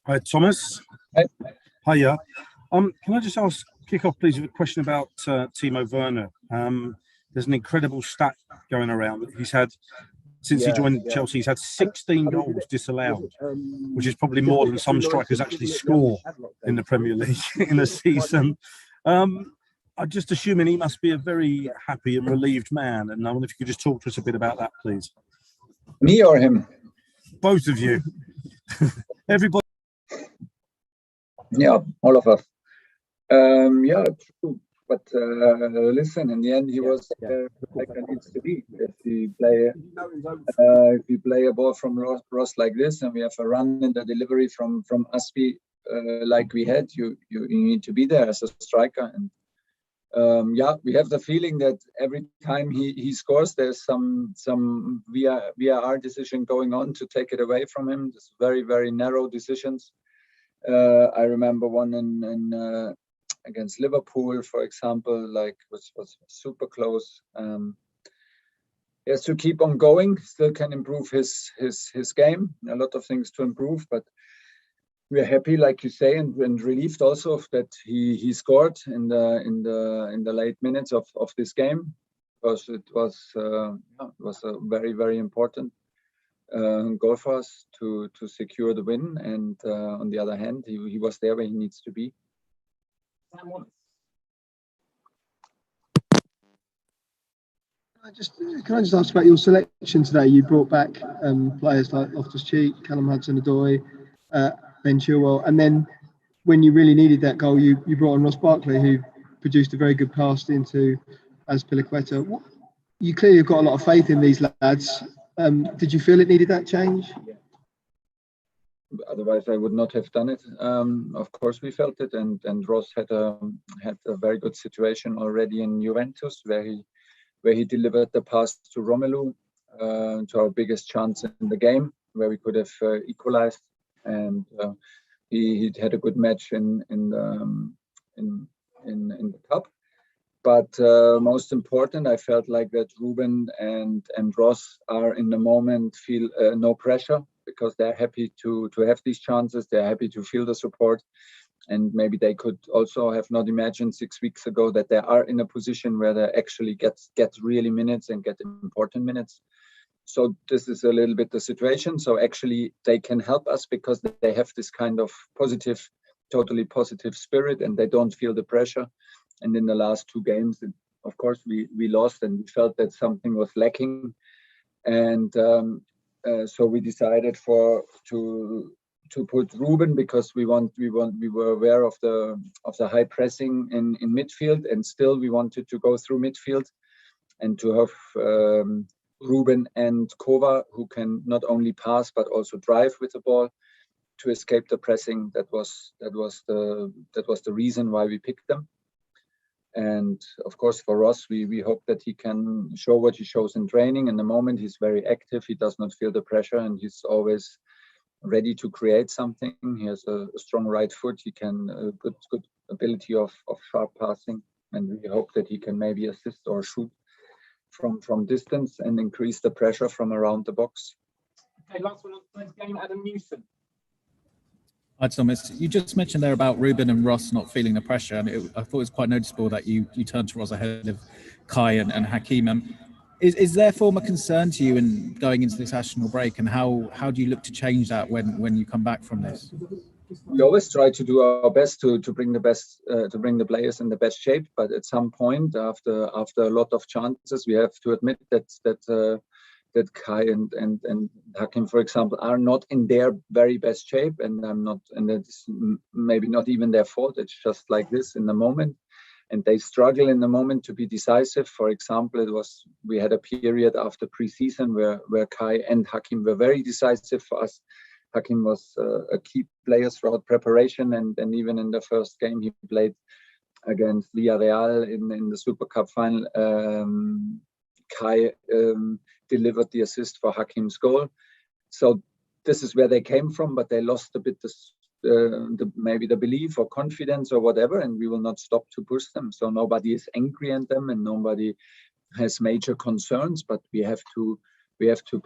Hi, Thomas. Hey. Hiya. Can I just kick off, please, with a question about Timo Werner? There's an incredible stat going around that he's had since he joined Chelsea. He's had 16 goals disallowed, which is probably more than some strikers actually score in the Premier League in a season. I'm just assuming he must be a very happy and relieved man. And I wonder if you could just talk to us a bit about that, please. Me or him? Both of you. Everybody. Yeah, all of us. Yeah, true. But listen, in the end, he was like he needs to be. If we play a ball from Ross like this, and we have a run in the delivery from Aspi like we had, you need to be there as a striker. And we have the feeling that every time he scores, there's some VAR decision going on to take it away from him. Just very, very narrow decisions. I remember one in against Liverpool, for example, which was super close. He has to keep on going. Still can improve his game. A lot of things to improve, but we're happy, like you say, and relieved also that he scored in the late minutes of this game, because it was a very, very important goal for us to secure the win. And on the other hand, he was there where he needs to be. Can I just ask about your selection today? You brought back players like Loftus-Cheek, Callum Hudson-Odoi, Ben Chilwell, and then when you really needed that goal, you brought on Ross Barkley, who produced a very good pass into Azpilicueta. You clearly have got a lot of faith in these lads. Did you feel it needed that change? Otherwise, I would not have done it. Of course, we felt it, and Ross had a very good situation already in Juventus, where he delivered the pass to Romelu, to our biggest chance in the game, where we could have equalized, and he had a good match in the cup. But most important, I felt like that Ruben and Ross are in the moment feel no pressure, because they're happy to have these chances. They're happy to feel the support. And maybe they could also have not imagined 6 weeks ago that they are in a position where they actually get really minutes and get important minutes. So this is a little bit the situation. So actually they can help us because they have this kind of totally positive spirit, and they don't feel the pressure. And in the last 2 games, of course, we lost, and we felt that something was lacking. And so we decided to put Ruben, because we were aware of the high pressing in midfield, and still we wanted to go through midfield and to have Ruben and Kova, who can not only pass but also drive with the ball to escape the pressing. That was the reason why we picked them. And of course, for Ross, we hope that he can show what he shows in training. In the moment, he's very active. He does not feel the pressure, and he's always ready to create something. He has a strong right foot. He can good ability of sharp passing, and we hope that he can maybe assist or shoot from distance and increase the pressure from around the box. Okay, last one on tonight's game, Adam Newson. Hi, Thomas. You just mentioned there about Ruben and Ross not feeling the pressure, and I thought it was quite noticeable that you turned to Ross ahead of Kai and Hakim. Is there form a concern to you in going into this national break, and how do you look to change that when you come back from this? We always try to do our best to bring the players in the best shape, but at some point, after a lot of chances, we have to admit that Kai and Hakim, for example, are not in their very best shape, and that's maybe not even their fault. It's just like this in the moment, and they struggle in the moment to be decisive. For example, we had a period after pre-season where Kai and Hakim were very decisive for us. Hakim was a key player throughout preparation, and even in the first game he played against Villarreal in the Super Cup final. Kai delivered the assist for Hakim's goal. So this is where they came from, but they lost a bit maybe the belief or confidence or whatever, and we will not stop to push them. So nobody is angry at them, and nobody has major concerns, but we have to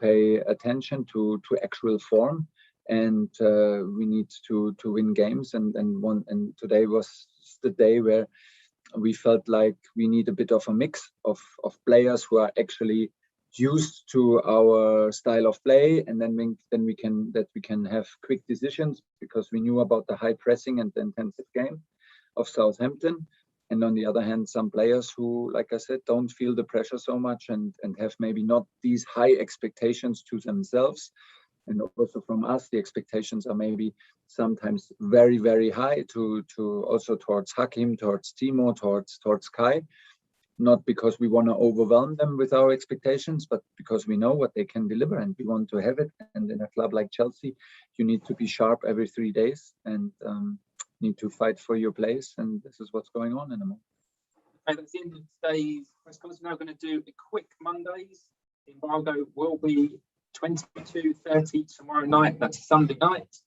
pay attention to actual form. and we need to win games. And today was the day where we felt like we need a bit of a mix of players who are actually used to our style of play, and then we can have quick decisions, because we knew about the high pressing and the intensive game of Southampton. And on the other hand, some players who, like I said, don't feel the pressure so much and have maybe not these high expectations to themselves. And also from us, the expectations are maybe sometimes very, very high to also towards Hakim, towards Timo, towards Kai. Not because we want to overwhelm them with our expectations, but because we know what they can deliver and we want to have it. And in a club like Chelsea, you need to be sharp every 3 days and need to fight for your place. And this is what's going on in the moment. Okay, that's the end of today's press conference. We're now going to do a quick Mondays. The embargo will be 22:30 tomorrow night. That's Sunday night.